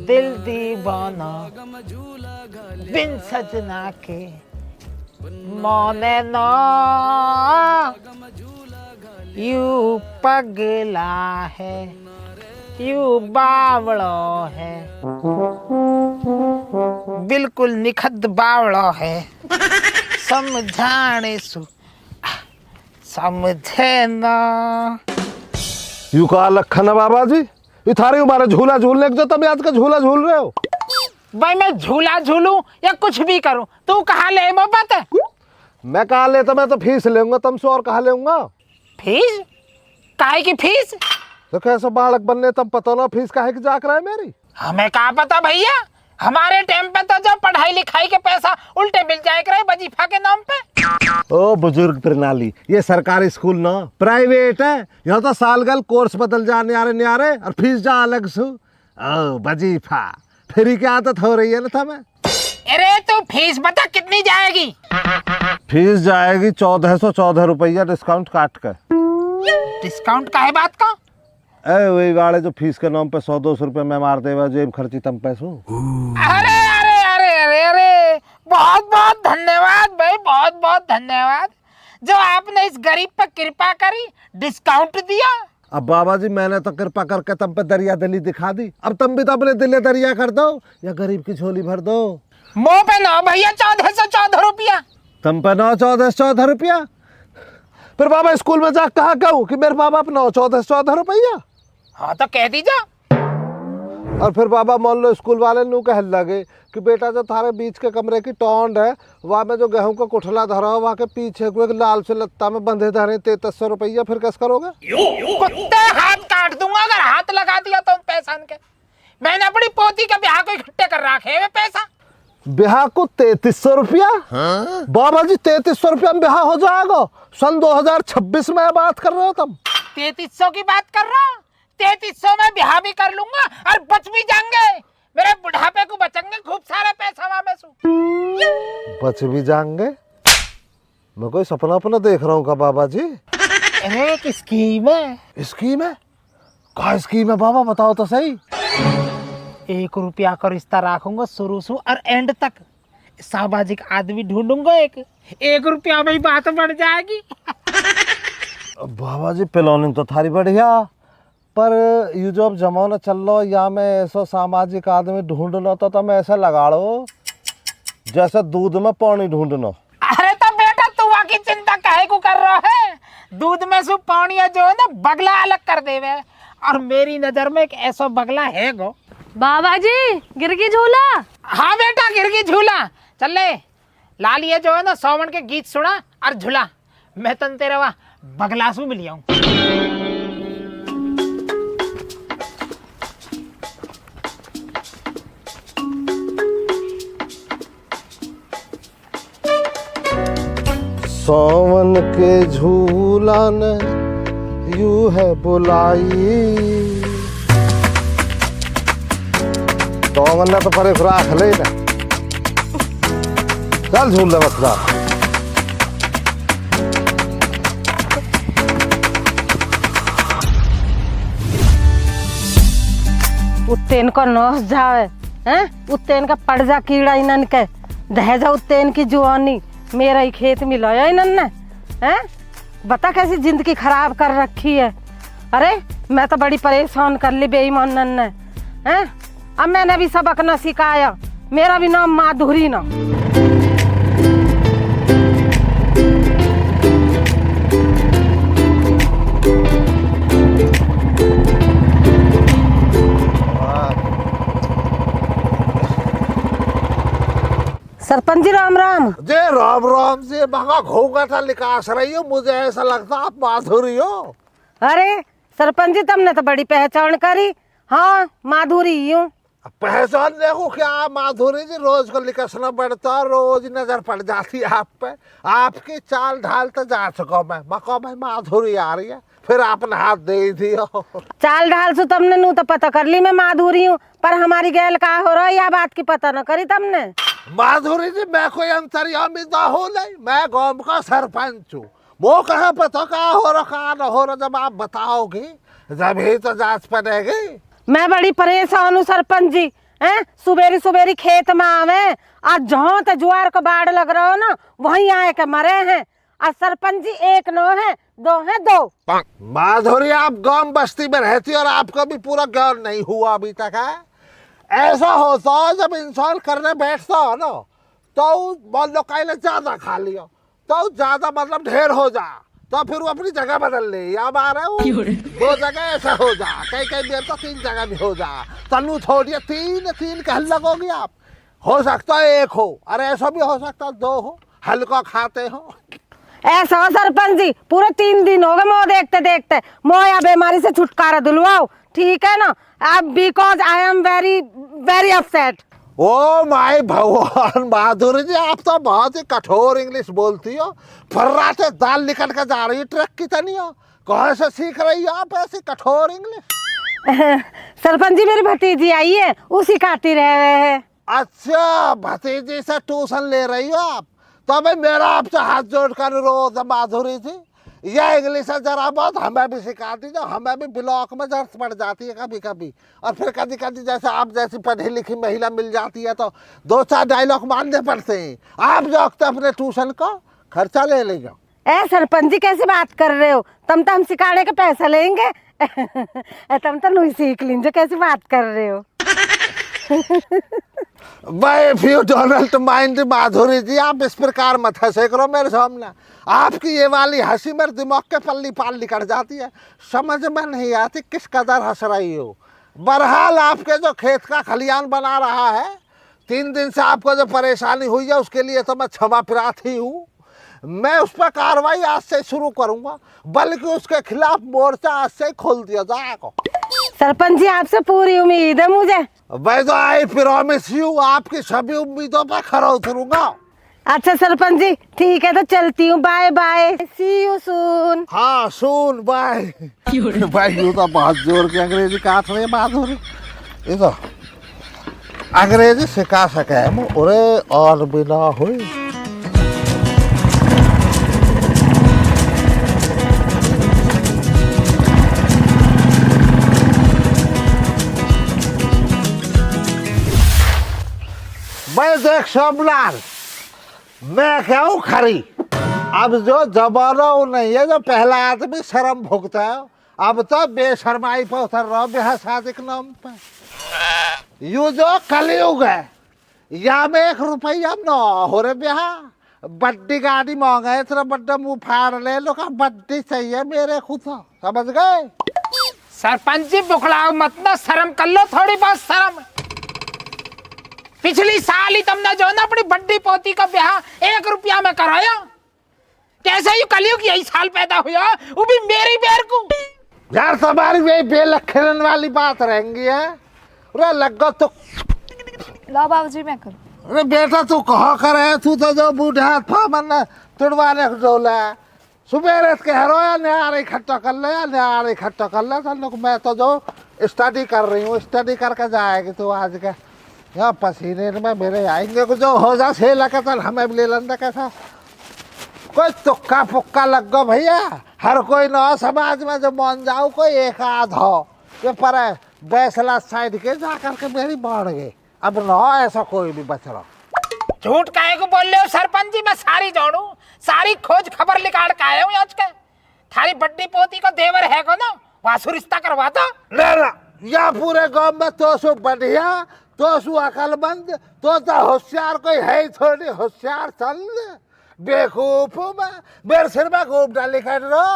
दिल दीवाना बिन सजना के मौने ना यू पगला है यू बावड़ो है, बिल्कुल निखद बावड़ो है। समझाने सु समझे ना। यू कहा लखन है बाबा जी, ये थारे हमारा झूला झूलने के जो तुम आज का झूला झूल रहे हो। भाई मैं झूला झूलूं या कुछ भी करूं, तू कहाँ ले मोहब्बत है? मैं कहा लेता, मैं तो फीस लेऊंगा तुमसे, और कहा लेऊंगा। फीस? काहे की फीस? तो कैसे बालक बनने तुम पता ना फीस काहे की जाक रहा है मेरी। हमें कहाँ पता भैया, हमारे टाइम पे तो जब पढ़ाई लिखाई के पैसा उल्टे मिल जाए करे वजीफा के नाम पे। ओ बुजुर्ग प्रणाली, ये सरकारी स्कूल ना प्राइवेट है, यहाँ तो सालगल कोर्स बदल जाने आ रहे और फीस जा अलग सु। ओ वजीफा फ्री की आदत हो रही है ना तुम्हें। अरे तो फीस बता कितनी जाएगी? फीस जाएगी 1414 रुपया डिस्काउंट काट कर। डिस्काउंट का है बात का? वही वाले जो फीस के नाम पे 100-200 रुपये मैं मार देवा जेब खर्ची तम पैसों। अरे अरे अरे अरे अरे बहुत बहुत धन्यवाद भाई, बहुत बहुत धन्यवाद जो आपने इस गरीब पर कृपा करी, डिस्काउंट दिया। अब बाबा जी मैंने तो कृपा करके तुम पे दरिया दिली दिखा दी, अब तुम भी तो अपने दिले दरिया कर दो या गरीब की झोली भर दो। मुँह पे ना भैया 1414 रुपया। तुम पे 914 रुपया। फिर बाबा स्कूल में जा कहा कहूँ कि मेरे बाबा पे 914 रुपया। हाँ तो कह दीजा। और फिर बाबा मान लो स्कूल वाले नू कह लगे कि बेटा जो थारे बीच के कमरे की टोंड है वहाँ में जो गेहूं का कुठला धरा हो वहाँ के पीछे को एक लाल से लत्ता में बंधे धरे 3300 रुपया, फिर कैसे करोगे? कुत्ते हाथ काट दूंगा अगर हाथ लगा दिया तो पैसा के। मैंने अपनी पोती का ब्याह को इकट्ठे कर रखे है पैसा। ब्याह को 3300 रुपया? बाबा जी 3300 रुपया में ब्याह हो जाएगा? सन 2026 में बात कर रहे हो तुम? 3300 की बात कर रहा हूँ, 3300 में ब्याह भी कर लूंगा और बच भी जाएंगे, मेरे बुढ़ापे को बचेंगे खूब सारे पैसा वहां में। बच भी जाएंगे? मैं कोई सपना अपना देख रहा हूँ का बाबा जी? अरे एक स्कीम है। स्कीम है? क्या स्कीम है बाबा बताओ तो सही। 1 रुपया का रिश्ता रखूंगा शुरू से और एंड तक, सामाजिक आदमी ढूंढूंगा, 1 रुपया में ही बात बढ़ जाएगी। बाबा जी प्लानिंग तो थारी बढ़िया, पर ये जो अब जमाना चल रहा या मैं ऐसा सामाजिक आदमी ढूंढना तो मैं ऐसा लगा लो जैसे दूध में पानी ढूंढना। अरे तो बेटा तू की चिंता काहे को कर रहा है? दूध में से पानी जो है ना बगला अलग कर देवे, और मेरी नजर में एक ऐसा बगला है गो। बाबा जी गिरगी झूला। हाँ बेटा गिरगी झूला, चल ले लाल, ये जो है ना सावन के गीत सुना और झूला, मैं तन तेरे वहाँ बगलासू मिल जाऊं। सावन के झूला ने यू है बुलाई, तो ने तो पर राख ले ना, चल झूल ले बकरा। उत्तेन को नौस जावे हैं, उत्तेन का पड़ जा कीड़ा इनन के दहेजा, उत्तेन की जुआनी मेरा ही खेत में लाया इनन ने हैं। बता कैसी जिंदगी खराब कर रखी है। अरे मैं तो बड़ी परेशान कर ली बेईमान ने हैं। अब मैंने भी सबक न सिखाया, मेरा भी नाम माधुरी ना। सरपंच जी राम राम। जय राम राम से महंगा घोगा था लिकास रही हो, मुझे ऐसा लगता आप माधुरी हो। अरे सरपंच जी तुमने तो बड़ी पहचान करी। हाँ माधुरी हूँ। पहचान देखो क्या माधुरी जी, रोज को लिखना पड़ता, रोज नजर पड़ जाती है आप पे, आपकी चाल ढाल तो जा चुका मैं माधुरी आ रही है, फिर आपने हाथ दे दियो। चाल ढाल से तुमने नू तो पता कर ली मैं माधुरी हूँ, पर हमारी गैल का हो रहा है या बात की पता न करी तुमने। माधुरी जी मैं कोई अंतर्यामी तो हो नहीं, मैं गांव का सरपंच हूँ, वो कहाँ पता क्या हो रहा क्या न हो रहा, जब आप बताओगे जब ही तो जांच पड़ेगी। मैं बड़ी परेशान हूँ सरपंच जी हैं? सुबेरी सुबेरी खेत में आवे और जहाँ तो ज्वार का बाढ़ लग रहा हो ना वहीं आए के मरे हैं। और सरपंच जी एक नो है दो। माधुरी, आप गांव बस्ती में रहती हो और आपको भी पूरा ज्ञान नहीं हुआ अभी तक है। ऐसा होता है जब इंसान करने बैठता हो ना तो मान लो कहीं ज्यादा खा लिया तो ज्यादा मतलब ढेर हो जा तो फिर वो अपनी जगह बदल ले। या मारे दो जगह ऐसा हो जा, कहीं कहीं देर तो 3 जगह भी हो जा। तनु छोड़िए, तीन कहने लगोगी आप। हो सकता है 1 हो और ऐसा भी हो सकता है 2 हो, हल्का खाते हो। ऐसा हो सरपंच जी, पूरे 3 दिन हो गए मोह देखते देखते। मोह या बीमारी से छुटकारा दिलवाओ, ठीक है ना? अब because I am very very upset. Oh my भगवान माधुरी जी, आप तो बहुत ही कठोर इंग्लिश बोलती हो। फर्राटे दाल निकल कर जा रही ट्रक की तनी हो। कहाँ से सीख रही हो आप ऐसी कठोर इंग्लिश? सरपंच जी मेरी भतीजी आई है, उसी खातिर है। अच्छा, भतीजी से ट्यूशन ले रही हो आप? तो भाई मेरा आपसे हाथ जोड़ कर अनुरोध है माधुरी जी, यह इंग्लिश जरा बहुत हमें भी सिखा दीजिए। हमें भी ब्लॉक में जरूरत पड़ जाती है कभी कभी, और फिर कभी कभी जैसे आप जैसी पढ़ी लिखी महिला मिल जाती है तो 2-4 डायलॉग मानने पड़ते हैं। आप जो अपने ट्यूशन का खर्चा ले लीजिए। ए सरपंच जी कैसी बात कर रहे हो? तुम तो हम सिखाने का पैसा लेंगे। तुम तो नहीं सीख लीजिए, कैसी बात कर रहे हो? इफ यू डोंट माइंड माधुरी जी, आप इस प्रकार मत हंसे करो मेरे सामने। आपकी ये वाली हंसी मेरे दिमाग के पल्ली पाल निकल जाती है, समझ में नहीं आती किस कदर हंस रही हो। बहरहाल आपके जो खेत का खलियान बना रहा है, 3 दिन से आपको जो परेशानी हुई है उसके लिए तो मैं क्षमा प्रार्थी हूँ। मैं उस पर कार्रवाई आज से शुरू करूंगा, बल्कि उसके खिलाफ मोर्चा आज से खोल दिया जाएगा। सरपंच जी आपसे पूरी उम्मीद है मुझे। भाई तो आई प्रॉमिस यू, आपकी सभी उम्मीदों पर खरा उतरूंगा। अच्छा सरपंच जी ठीक है, तो चलती हूँ। Bye bye, see you soon. हाँ सून बाय। भाई यू तो बहुत जोर की अंग्रेजी काट रहे माधुरी, ये तो अंग्रेजी सिखा सके मुझे और बिना हुई। मैं देख सोमलाल, मैं क्या हूँ खरी। अब जो जमाना वो नहीं है जो पहला आदमी शर्म भुगता है, अब तो बेशर्माई पे उतर रहा ब्याह शादी के नाम पे। यू जो कलयुग है, या में 1 रुपया न हो रहे ब्याह। बड्डी गाड़ी मांगा है, इतना बड्डा मुँह फाड़ ले लो का बड्डी चाहिए मेरे खुद, समझ गए? सरपंच जी बुखलाओ मत ना, शर्म कर लो थोड़ी बहुत शर्म। पिछली साल ही तुमने जो ना अपनी बड्डी पोती का ब्याह 1 रुपया में कराया। कैसे यू कलयुग यही साल पैदा हुआ, वो भी मेरी बेर को। यार तुम्हारी वे बेलखन वाली बात रहेंगी है। अरे लग तो लो बाबूजी मैं करूँ। अरे बेटा तू कहा करे, तू तो जो बूढ़े हाथ फामन तुड़वाने को डोला सुबह कह रहा है नया इकट्ठा कर ले, नया इकट्ठा कर ले। तो मैं तो जो स्टडी कर रही हूँ, स्टडी करके जाएगी तो आज के यहाँ पसीने में मेरे आएंगे कुछ जो हो जा से लगा चल हमें भी ले लेंगे। कैसा कोई तुक्का पुक्का लग गो भैया, हर कोई न समाज में जो मान जाओ कोई एक आध हो, ये पर बैसला साइड के जा करके मेरी बढ़ गई। अब न ऐसा कोई भी बच रहा। झूठ काहे को बोल रहे हो सरपंच जी? मैं सारी जोड़ू, सारी खोज खबर निकाल के आया हूँ आज के। थारी बड्डी पोती का देवर है को ना, वासु रिश्ता करवाता ना या पूरे गांव में तो सु बढ़िया, तो सु अकलमंद, तो होशियार कोई है थोड़ी होशियार चल बेवकूफ में मेरे सिर में घूम डाली कर रो।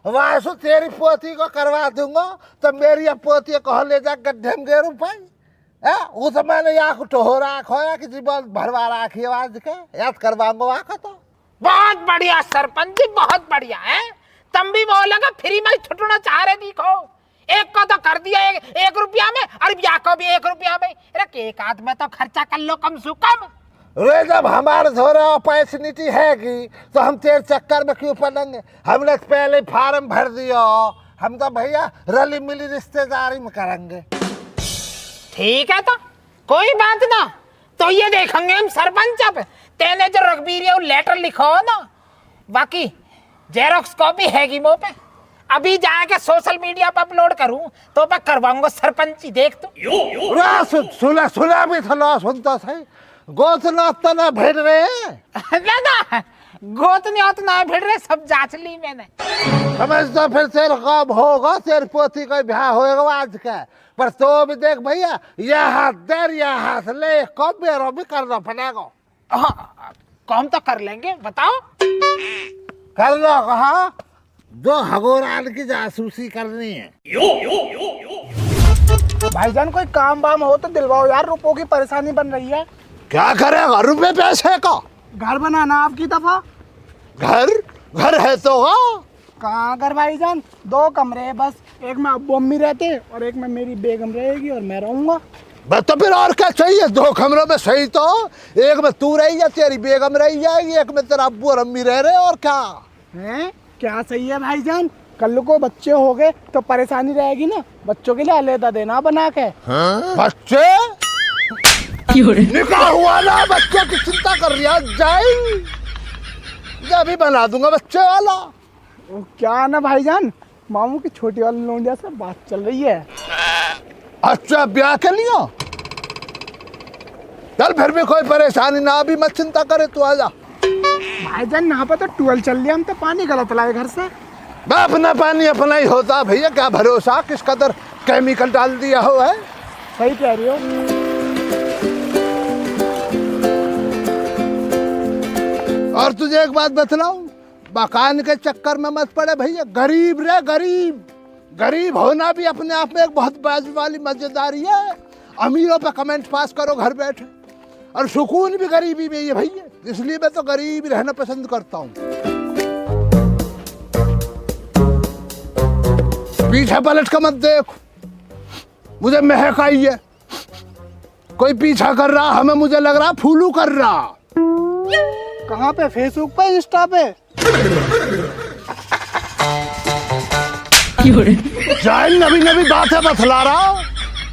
वासु तेरी पोती को करवा दूंगा तो मेरी अब पोती को ले जा गड्ढे में गेरू पाई है। वो तो मैंने आँख टोहरा खोया कि जीवन भरवा राखी आज के याद करवाऊंगा आँख। तो बहुत बढ़िया सरपंच जी, बहुत बढ़िया है। तुम भी बोलेगा फ्री में छुटना चाह रहे, देखो एक को तो कर दिया 1 रुपया में, और ब्याह को भी 1 रुपया में। अरे एक आध में तो खर्चा कर लो कम से कम। रे जब हमारे थोड़ा अपॉर्चुनिटी हैगी तो हम तेरे चक्कर में क्यों पड़ेंगे? हमने पहले फार्म भर दिया, हम तो भैया रली मिली रिश्तेदारी में करेंगे। ठीक है तो कोई बात ना, तो ये देखेंगे हम सरपंच। अब तेने जो रघबीर लेटर लिखा हो ना, बाकी जेरोक्स कॉपी हैगी मुँह पे, अभी जाके सोशल मीडिया पर अपलोड करूं तो मैं करवाऊंगा सरपंची, देख तू। सुना सुना भी था ना, सुनता सही। गोत नाता ना भेड़ रहे ना गोतनी उतना भिड़ रहे, सब जांच ली मैंने। समझता फिर तेरा काम होगा, तेरे पोती का ब्याह होएगा आज का। पर तो भी देख भैया, यह हाथ देर यह हाथ ले, कब बेरो भी करना पड़ेगा। हाँ, काम तो कर लेंगे, बताओ। करना कहा, जो हगोरान की जासूसी करनी है। भाईजान कोई काम वाम हो तो दिलवाओ यार, रुपयों की परेशानी बन रही है। क्या करेगा रुपए पैसे का? घर बनाना आपकी दफा। घर घर है तो कहाँ घर भाईजान, 2 कमरे बस, एक में अब्बू अम्मी रहते और एक में मेरी बेगम रहेगी और मैं रहूंगा। बस तो फिर और क्या चाहिए? 2 कमरों में सही तो, एक में तू रही है, तेरी बेगम रही जाएगी, एक में तेरा अब्बू और अम्मी रह रहे, और क्या हैं? क्या सही है भाईजान, कल को बच्चे हो गए तो परेशानी रहेगी ना, बच्चों के लिए अलग देना बना के। बच्चे निकाह हुआ ना, बच्चों की चिंता कर रही है, जाए अभी बना दूंगा बच्चे वाला। वो क्या ना भाईजान, मामू की छोटी वाली लौंडिया से बात चल रही है। अच्छा, ब्याह के लिए? चल फिर भी कोई परेशानी ना, अभी मत चिंता करे, तू आजा। भाईजान यहाँ पर तो ट्वेल्व चल रही है, हम तो पानी गलत लाए घर से। अपना पानी अपना ही होता भैया, क्या भरोसा किस कदर केमिकल डाल दिया हो है। सही कह रही हो। और तुझे एक बात बतलाऊं, मकान के चक्कर में मत पड़े भैया, गरीब रे गरीब। गरीब होना भी अपने आप में एक बहुत बाजू वाली मजेदारी है। अमीरों पे कमेंट पास करो घर बैठे, और सुकून भी गरीबी में ही है भैया, इसलिए मैं तो गरीब रहना पसंद करता हूँ। पीछे पलट कर मत देख, मुझे महक आई है, कोई पीछा कर रहा, हमें मुझे लग रहा फूलू कर रहा। कहाँ पे? फेसबुक पे, इंस्टा पे? जाहिल नवी नवी बातें बतला रहा हूँ,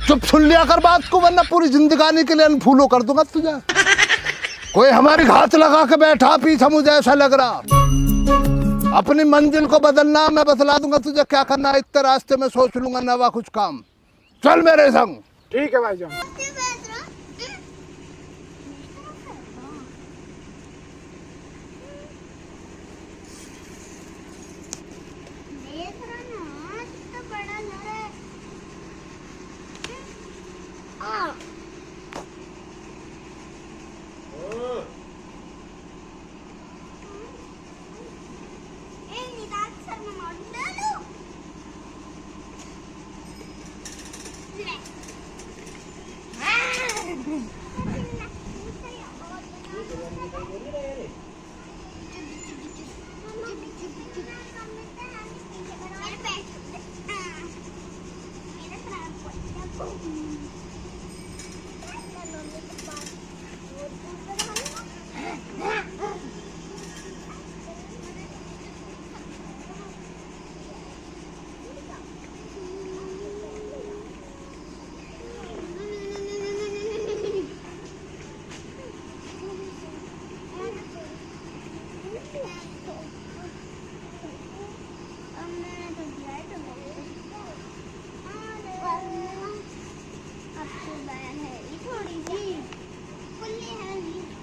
चुप सुन लिया कर बात को, वरना पूरी जिंदगानी के लिए अनफूलो कर दूंगा तुझे। कोई हमारी घात लगा के बैठा पीछे, मुझे ऐसा लग रहा। अपनी मंजिल को बदलना, मैं बतला दूंगा तुझे क्या करना, इतने रास्ते में सोच लूंगा नवा कुछ काम। चल मेरे संग। ठीक है भाईजान।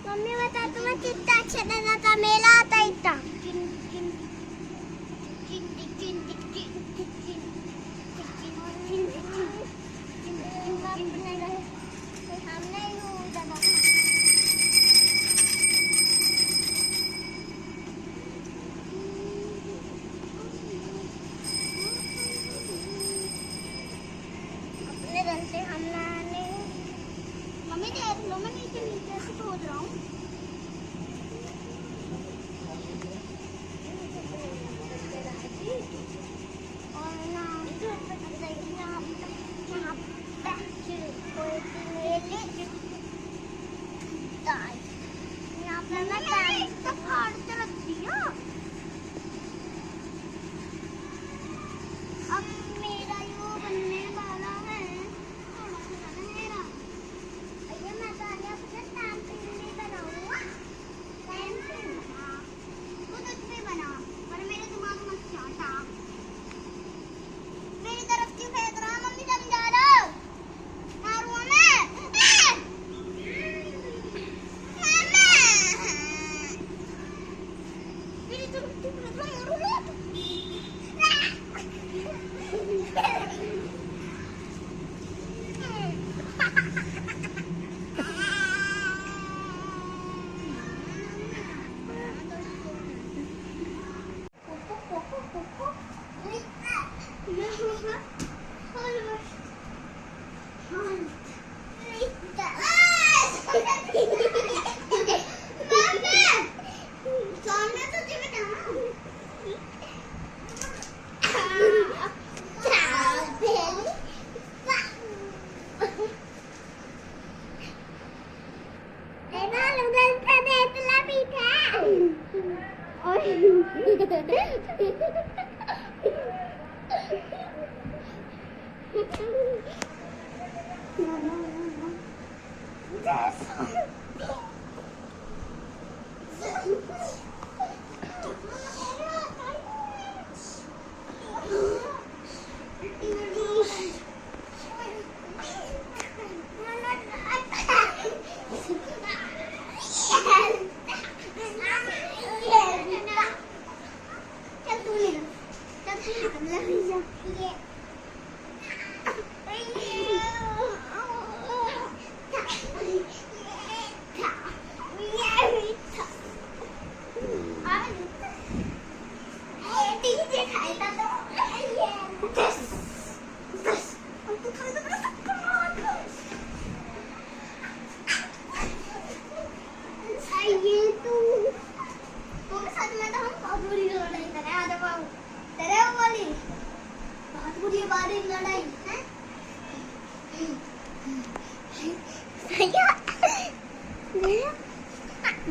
मम्मी बता, तुम्हें कितना अच्छा लगा था मेला आता इतना। अपने घर से हम नहाने। मम्मी देख लो, मैं नीचे नीचे से धो रहा हूँ। अब मेरा यो बनने वाला है, थोड़ा सा मेरा। ये मैं ताने अपने स्टैम्पिंग में बनाऊंगा। स्टैम्पिंग? हाँ, खुद उसमें बना, पर मेरे दिमाग में चाटा।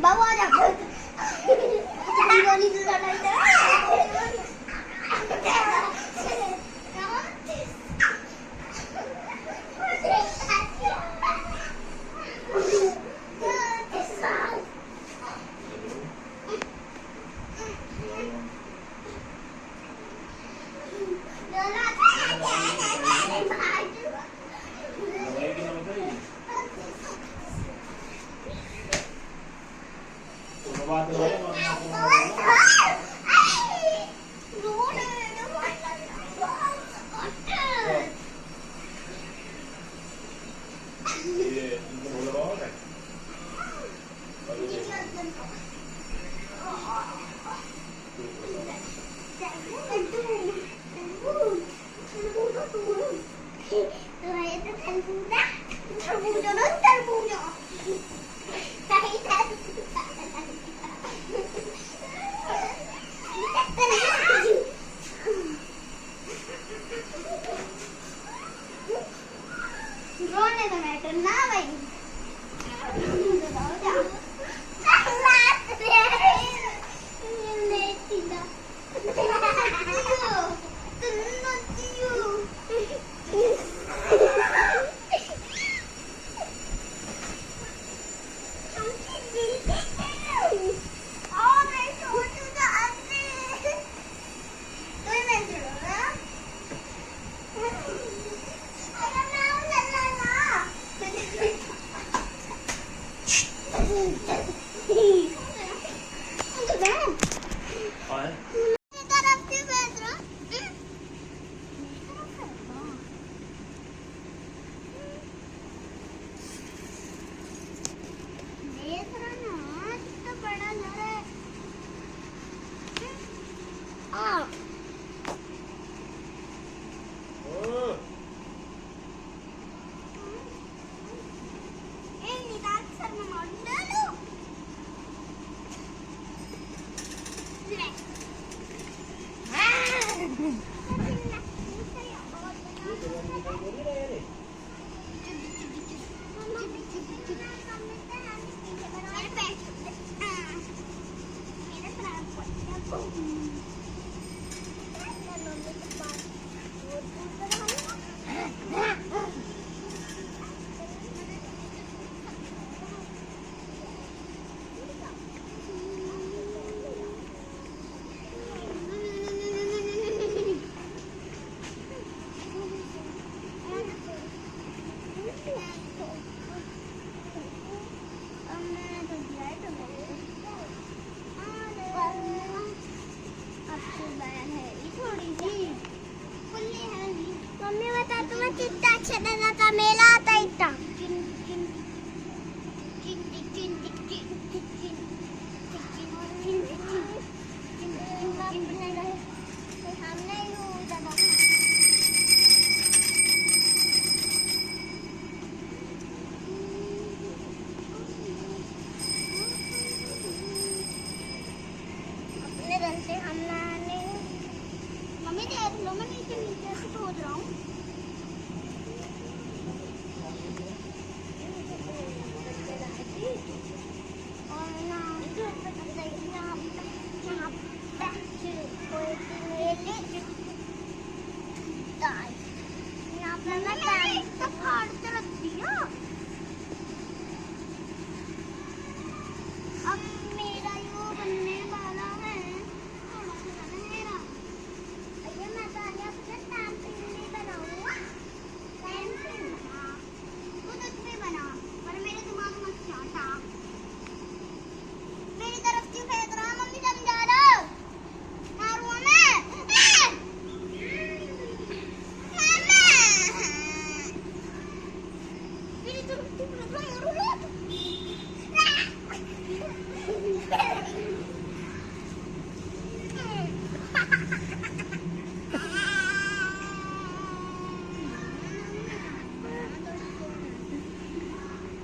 बाबू आ जा मम्मी देख लो मैं नीचे नीचे से धो रहा हूँ।